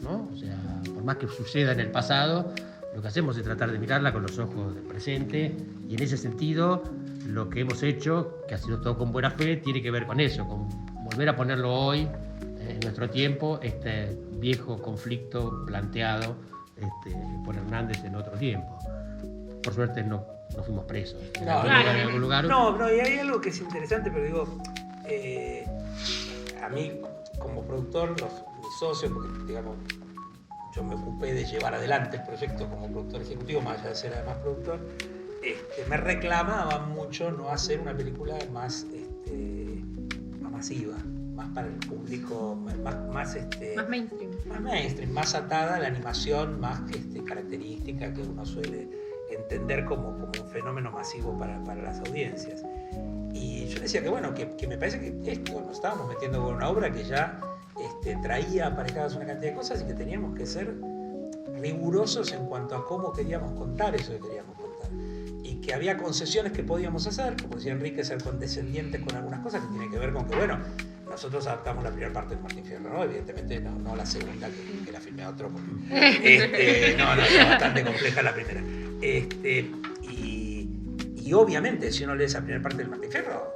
¿no? O sea, por más que suceda en el pasado, lo que hacemos es tratar de mirarla con los ojos del presente, y en ese sentido lo que hemos hecho, que ha sido todo con buena fe, tiene que ver con eso, con volver a ponerlo hoy, en nuestro tiempo, este viejo conflicto planteado por Hernández en otro tiempo. Por suerte no fuimos presos. En algún lugar. No, y hay algo que es interesante, pero digo, a mí como productor, mis socios, porque digamos, yo me ocupé de llevar adelante el proyecto como productor ejecutivo, más allá de ser además productor, me reclamaban mucho no hacer una película más masiva, más para el público, más mainstream, más atada a la animación, más característica que uno suele entender como un fenómeno masivo para las audiencias. Y yo decía que bueno, que me parece que nos estábamos metiendo con una obra que ya traía aparejadas una cantidad de cosas y que teníamos que ser rigurosos en cuanto a cómo queríamos contar eso que queríamos contar. Y que había concesiones que podíamos hacer, como decía Enrique, ser condescendientes con algunas cosas que tienen que ver con que, bueno, nosotros adaptamos la primera parte de Martín Fierro, ¿no? Evidentemente no la segunda, que la filmé otro, porque no, es bastante compleja la primera. Y obviamente, si uno lee esa primera parte del Martín Fierro,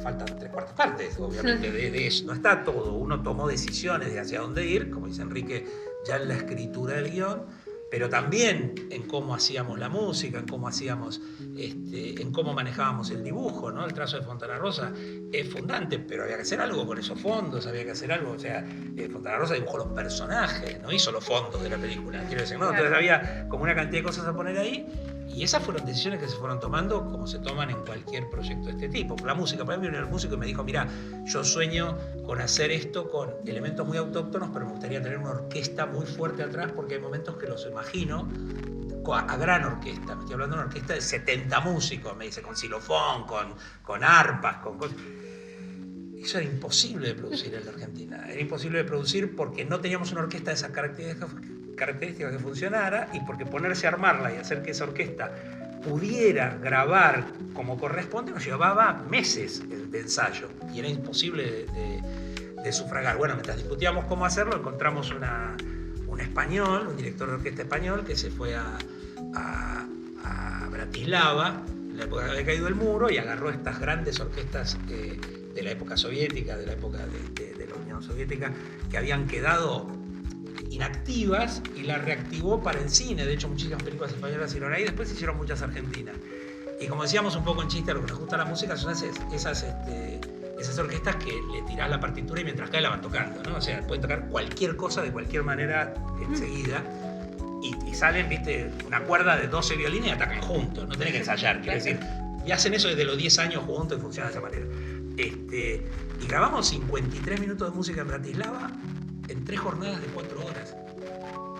faltan 3/4 partes, obviamente, de eso. No está todo. Uno tomó decisiones de hacia dónde ir, como dice Enrique, ya en la escritura del guión, pero también en cómo hacíamos la música, en cómo hacíamos, en cómo manejábamos el dibujo, ¿no? El trazo de Fontana Rosa es fundante, pero había que hacer algo con esos fondos, había que hacer algo, o sea, Fontana Rosa dibujó los personajes, no hizo los fondos de la película, quiero decir, ¿no? Entonces había como una cantidad de cosas a poner ahí, y esas fueron decisiones que se fueron tomando como se toman en cualquier proyecto de este tipo. La música, por ejemplo, vino el músico y me dijo, mira, yo sueño con hacer esto con elementos muy autóctonos, pero me gustaría tener una orquesta muy fuerte atrás, porque hay momentos que los imagino a gran orquesta. Me estoy hablando de una orquesta de 70 músicos, me dice, con xilofón, con arpas, con cosas. Eso era imposible de producir en la Argentina. Era imposible de producir porque no teníamos una orquesta de esas características que funcionara, y porque ponerse a armarla y hacer que esa orquesta pudiera grabar como corresponde nos llevaba meses de ensayo, y era imposible de sufragar. Bueno, mientras discutíamos cómo hacerlo, encontramos un español, un director de orquesta español, que se fue a Bratislava en la época que había caído el muro, y agarró estas grandes orquestas de la época soviética, de la época de la Unión Soviética, que habían quedado inactivas, y la reactivó para el cine. De hecho, muchísimas películas españolas hicieron ahí, después se hicieron muchas argentinas. Y como decíamos un poco en chiste, a lo que nos gusta la música son esas orquestas que le tirás la partitura y mientras cae la van tocando, ¿no? O sea, pueden tocar cualquier cosa de cualquier manera enseguida, y salen, viste, una cuerda de 12 violines y atacan juntos, no tenés que ensayar, quiero decir, y hacen eso desde los 10 años juntos y funciona de esa manera. Y grabamos 53 minutos de música en Bratislava en 3 jornadas de 4 horas.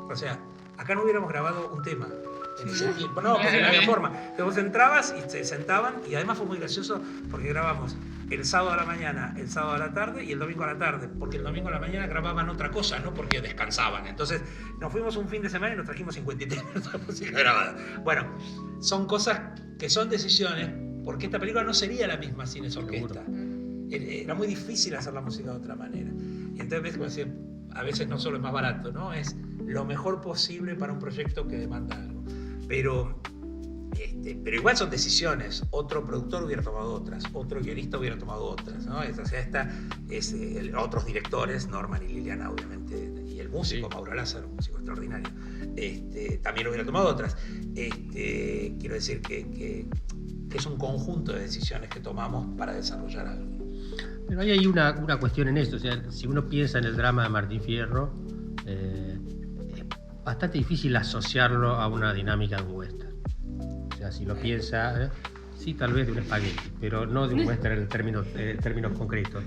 O sea, acá no hubiéramos grabado un tema en ese tiempo. No, porque no había forma. Entonces vos entrabas y se sentaban, y además fue muy gracioso porque grabamos el sábado a la mañana, el sábado a la tarde y el domingo a la tarde, porque el domingo a la mañana grababan otra cosa, no porque descansaban. Entonces nos fuimos un fin de semana y nos trajimos 53 minutos de música grabada. Bueno, son cosas que son decisiones, porque esta película no sería la misma sin esa orquesta. Era muy difícil hacer la música de otra manera. Y entonces, a veces no solo es más barato, ¿no? Es lo mejor posible para un proyecto que demanda algo. Pero igual son decisiones. Otro productor hubiera tomado otras, otro guionista hubiera tomado otras, ¿no? O sea, otros directores, Norman y Liliana, obviamente, y el músico, Mauro Lázaro, un músico extraordinario, también hubiera tomado otras. Quiero decir que es un conjunto de decisiones que tomamos para desarrollar algo. Pero hay una cuestión en esto, o sea, si uno piensa en el drama de Martín Fierro, es bastante difícil asociarlo a una dinámica de un western. O sea, si lo piensa, sí, tal vez de un espagueti, pero no de un western en términos concretos.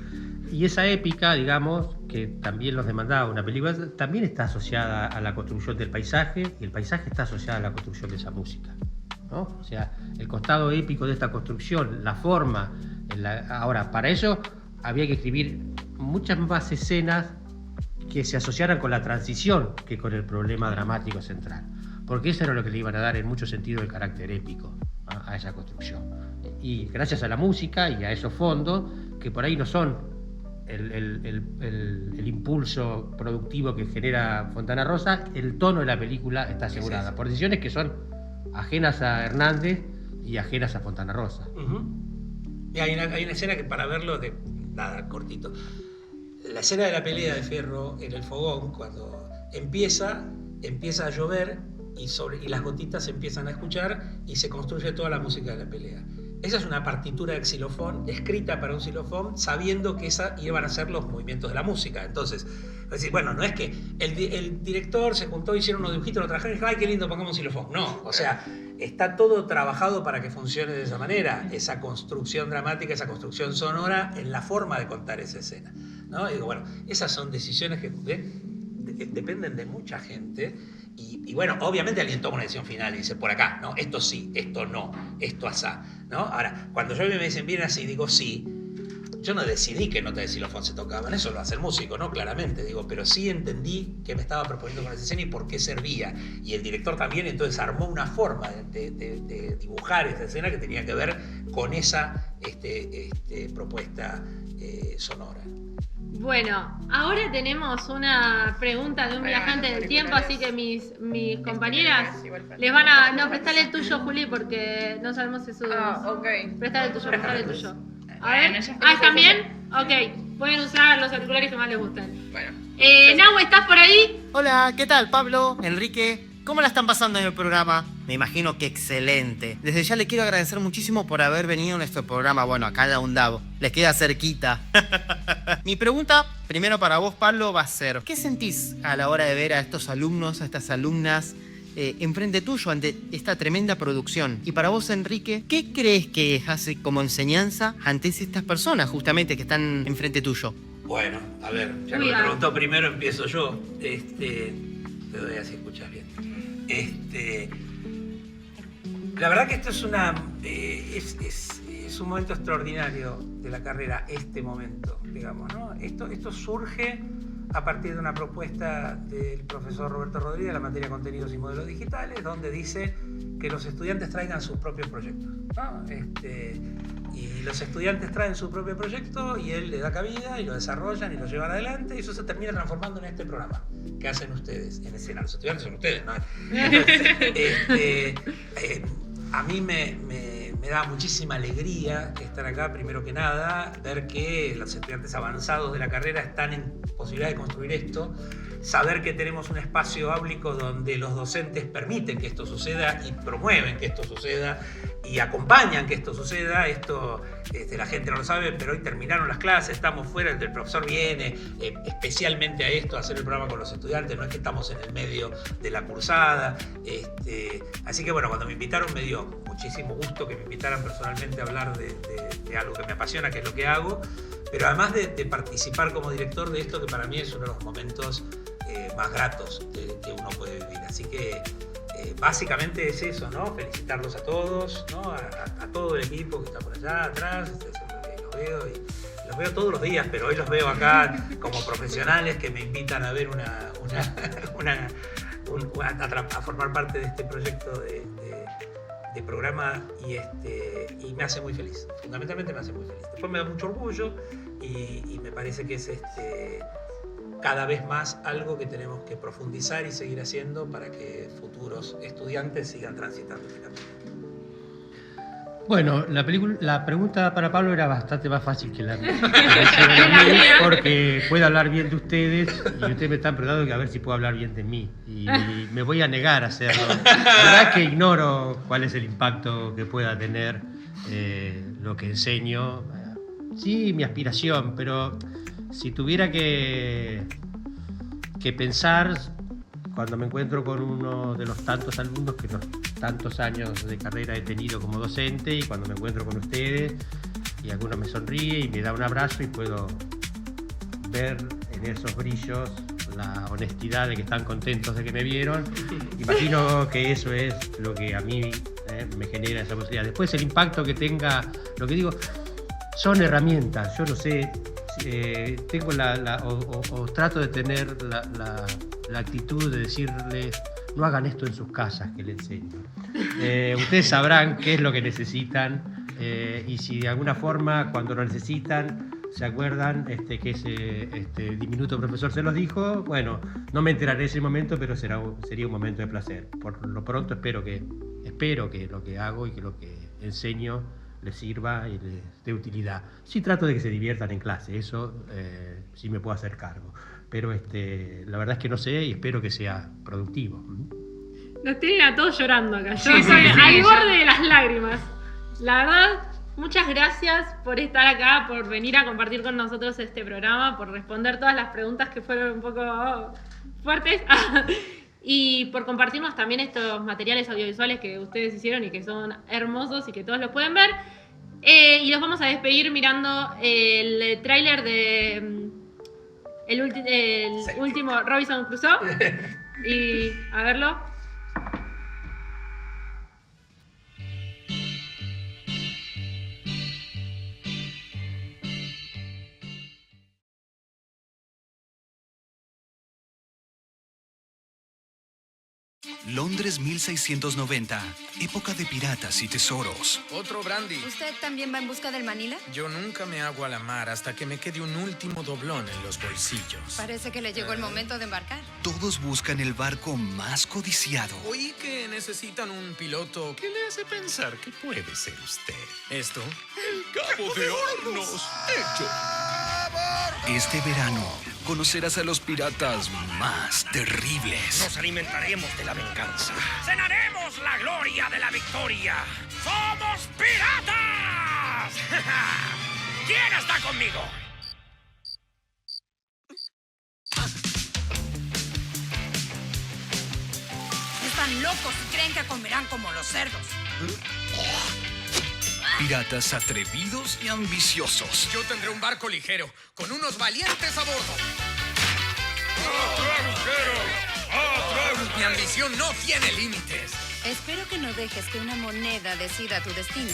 Y esa épica, digamos, que también los demandaba una película, también está asociada a la construcción del paisaje, y el paisaje está asociado a la construcción de esa música, ¿no? O sea, el costado épico de esta construcción, la forma. Ahora, para eso había que escribir muchas más escenas que se asociaran con la transición que con el problema dramático central. porque eso era lo que le iban a dar en mucho sentido el carácter épico a esa construcción. Y gracias a la música y a esos fondos, que por ahí no son el impulso productivo que genera Fontana Rosa, el tono de la película está asegurada, por decisiones que son ajenas a Hernández y ajenas a Fontana Rosa. Y hay una escena que para verlo, nada, cortito. La escena de la pelea de Fierro en el fogón, cuando empieza a llover y las gotitas se empiezan a escuchar y se construye toda la música de la pelea. Esa es una partitura de xilofón, escrita para un xilofón, sabiendo que esa iban a ser los movimientos de la música. Entonces, es decir, bueno, no es que el director se juntó, hicieron unos dibujitos, lo trajeron y dijo, ¡ay, qué lindo, pongamos un xilofón! No, o sea, está todo trabajado para que funcione de esa manera, esa construcción dramática, esa construcción sonora en la forma de contar esa escena, ¿no? Y digo, bueno, esas son decisiones que dependen de mucha gente. Y bueno, obviamente alguien toma una decisión final y dice, por acá, ¿no? Esto sí, esto no, esto asá, ¿no? Ahora, cuando yo me dicen, bien así, digo sí, yo no decidí que notas de xilofón se tocaban, eso lo hace el músico, ¿no? Claramente, digo, pero sí entendí qué me estaba proponiendo con esa escena y por qué servía. Y el director también, entonces armó una forma de dibujar esa escena que tenía que ver con esa propuesta sonora. Bueno, ahora tenemos una pregunta de un viajante del tiempo, así que mis compañeras les van a... No, prestale el tuyo, Juli, porque no sabemos eso. Ok. Prestale el tuyo. A ver. ¿Están bien? Ok. Pueden usar los auriculares que más les gusten. Bueno. Nahue, ¿estás por ahí? Hola, ¿qué tal, Pablo? Enrique, ¿cómo la están pasando en el programa? Me imagino que excelente. Desde ya le quiero agradecer muchísimo por haber venido a nuestro programa. Bueno, acá en la Undavo. Les queda cerquita. Mi pregunta, primero para vos, Pablo, va a ser: ¿qué sentís a la hora de ver a estos alumnos, a estas alumnas, enfrente tuyo ante esta tremenda producción? Y para vos, Enrique, ¿qué crees que hace como enseñanza ante estas personas justamente que están enfrente tuyo? Bueno, a ver, ya que me preguntó primero, empiezo yo. Te doy así, escuchas bien. La verdad que esto es es un momento extraordinario de la carrera, este momento, digamos, ¿no? Esto surge a partir de una propuesta del profesor Roberto Rodríguez de la materia de contenidos y modelos digitales, donde dice que los estudiantes traigan sus propios proyectos, ¿no? Y los estudiantes traen su propio proyecto y él le da cabida y lo desarrollan y lo llevan adelante, y eso se termina transformando en este programa que hacen ustedes en escena. Los estudiantes son ustedes, ¿no? Entonces, a mí me da muchísima alegría estar acá, primero que nada, ver que los estudiantes avanzados de la carrera están en posibilidad de construir esto, saber que tenemos un espacio áulico donde los docentes permiten que esto suceda y promueven que esto suceda y acompañan que esto suceda. Esto la gente no lo sabe, pero hoy terminaron las clases, estamos fuera, el profesor viene especialmente a esto, a hacer el programa con los estudiantes, no es que estamos en el medio de la cursada. Así que bueno, cuando me invitaron me dio muchísimo gusto que me invitaran personalmente a hablar de algo que me apasiona, que es lo que hago, pero además de participar como director de esto, que para mí es uno de los momentos más gratos que uno puede vivir. Así que básicamente es eso, ¿no? Felicitarlos a todos, ¿no? A todo el equipo que está por allá atrás. Los veo todos los días, pero hoy los veo acá como profesionales que me invitan a ver a formar parte de este proyecto de programa y me hace muy feliz. Fundamentalmente me hace muy feliz. Después me da mucho orgullo y me parece que es cada vez más algo que tenemos que profundizar y seguir haciendo para que futuros estudiantes sigan transitando este camino. Bueno, la pregunta para Pablo era bastante más fácil que la mía, porque puede hablar bien de ustedes y ustedes me están preguntando que a ver si puedo hablar bien de mí y me voy a negar a hacerlo. La verdad que ignoro cuál es el impacto que pueda tener lo que enseño. Sí, mi aspiración, pero si tuviera que pensar, cuando me encuentro con uno de los tantos alumnos que los tantos años de carrera he tenido como docente, y cuando me encuentro con ustedes y alguno me sonríe y me da un abrazo y puedo ver en esos brillos la honestidad de que están contentos de que me vieron, imagino que eso es lo que a mí me genera esa posibilidad. Después el impacto que tenga, lo que digo, son herramientas. Yo no sé, tengo o trato de tener la actitud de decirles no hagan esto en sus casas, que les enseño. Ustedes sabrán qué es lo que necesitan y si de alguna forma cuando lo necesitan se acuerdan que ese diminuto profesor se los dijo, bueno, no me enteraré en ese momento, pero sería un momento de placer. Por lo pronto espero que lo que hago y que lo que enseño les sirva y les dé utilidad. Sí trato de que se diviertan en clase, eso sí me puedo hacer cargo. Pero la verdad es que no sé y espero que sea productivo. Nos tienen a todos llorando acá. Yo estoy al borde de las lágrimas. La verdad, muchas gracias por estar acá, por venir a compartir con nosotros este programa, por responder todas las preguntas que fueron un poco fuertes. Y por compartirnos también estos materiales audiovisuales que ustedes hicieron y que son hermosos y que todos los pueden ver. Y los vamos a despedir mirando el tráiler de el último Robinson Crusoe. Y a verlo. Londres 1690, época de piratas y tesoros. Otro brandy. ¿Usted también va en busca del Manila? Yo nunca me hago a la mar hasta que me quede un último doblón en los bolsillos. Parece que le llegó el momento de embarcar. Todos buscan el barco más codiciado. Oí que necesitan un piloto. ¿Qué le hace pensar que puede ser usted? ¿Esto? ¡El Cabo de Hornos! ¡Hecho! Este verano conocerás a los piratas más terribles. Nos alimentaremos de la venganza. ¡Cenaremos la gloria de la victoria! ¡Somos piratas! ¿Quién está conmigo? Están locos y creen que comerán como los cerdos. Piratas atrevidos y ambiciosos. Yo tendré un barco ligero, con unos valientes a bordo. Mi ambición no tiene límites. Espero que no dejes que una moneda decida tu destino.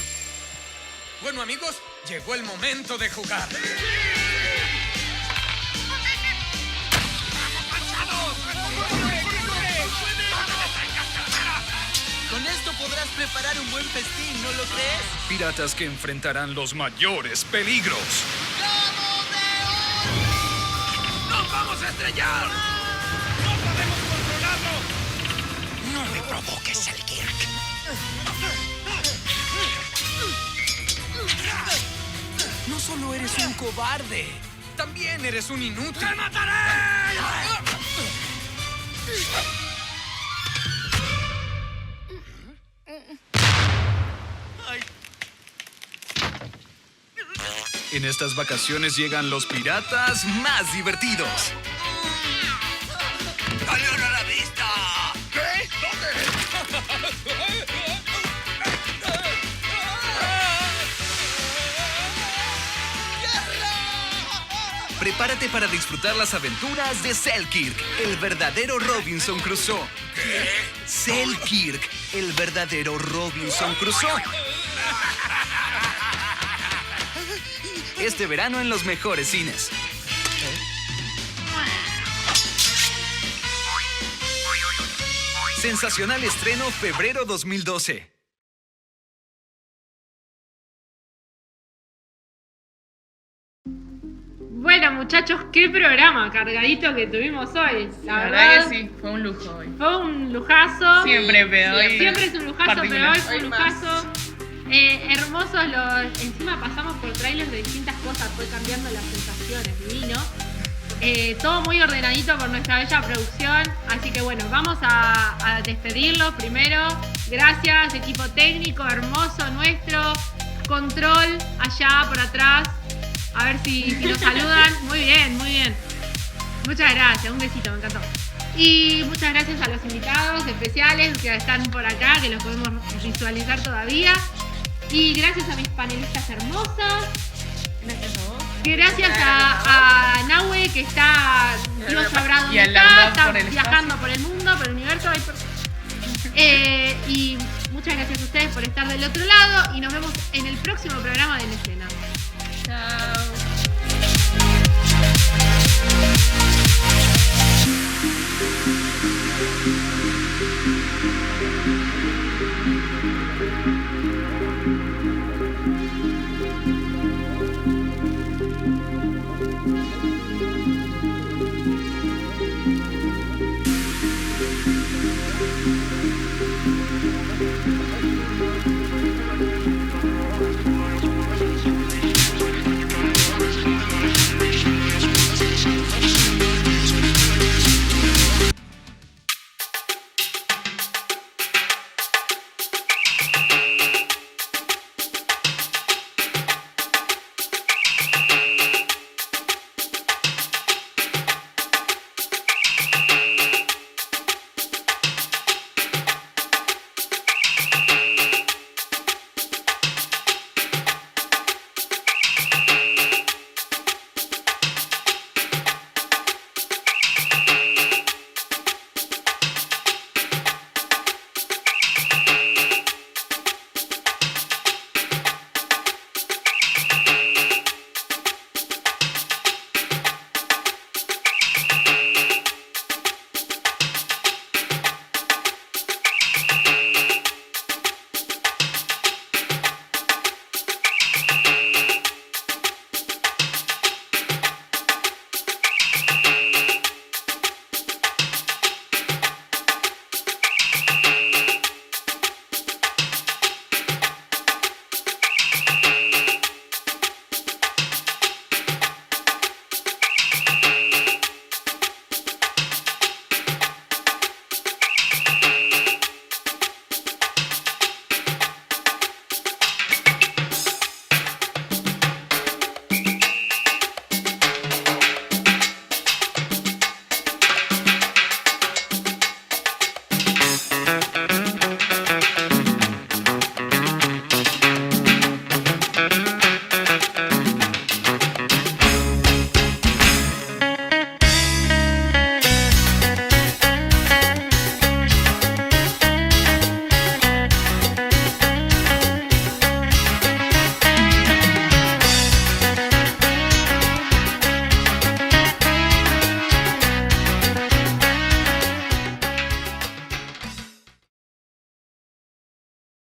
Bueno, amigos, llegó el momento de jugar. Con esto podrás preparar un buen festín, ¿no lo crees? Piratas que enfrentarán los mayores peligros. ¡Nos vamos a estrellar! ¡No podemos controlarlo! No me provoques, Selkirk. No solo eres un cobarde, también eres un inútil. ¡Te mataré! En estas vacaciones llegan los piratas más divertidos. ¡Galeón a la vista! ¿Qué? ¿Dónde? Prepárate para disfrutar las aventuras de Selkirk, el verdadero Robinson Crusoe. ¿Qué? Selkirk, el verdadero Robinson Crusoe. Este verano en los mejores cines. Sensacional estreno febrero 2012. Bueno, muchachos, qué programa cargadito que tuvimos hoy. La verdad que sí, fue un lujo hoy. Fue un lujazo. Siempre, pero hoy. Siempre es un lujazo, pero hoy fue un lujazo. Hermosos encima pasamos por trailers de distintas cosas, fue cambiando las sensaciones, divino. Todo muy ordenadito por nuestra bella producción, así que bueno, vamos a despedirlo primero. Gracias, equipo técnico hermoso nuestro, control allá por atrás, a ver si nos saludan. Muy bien, muy bien. Muchas gracias, un besito, me encantó. Y muchas gracias a los invitados especiales que están por acá, que los podemos visualizar todavía. Y gracias a mis panelistas hermosas. Gracias a vos. Gracias a Nahue, que está, Dios sabrá dónde está viajando por el mundo, por el universo. Y muchas gracias a ustedes por estar del otro lado y nos vemos en el próximo programa de En Escena. Chao.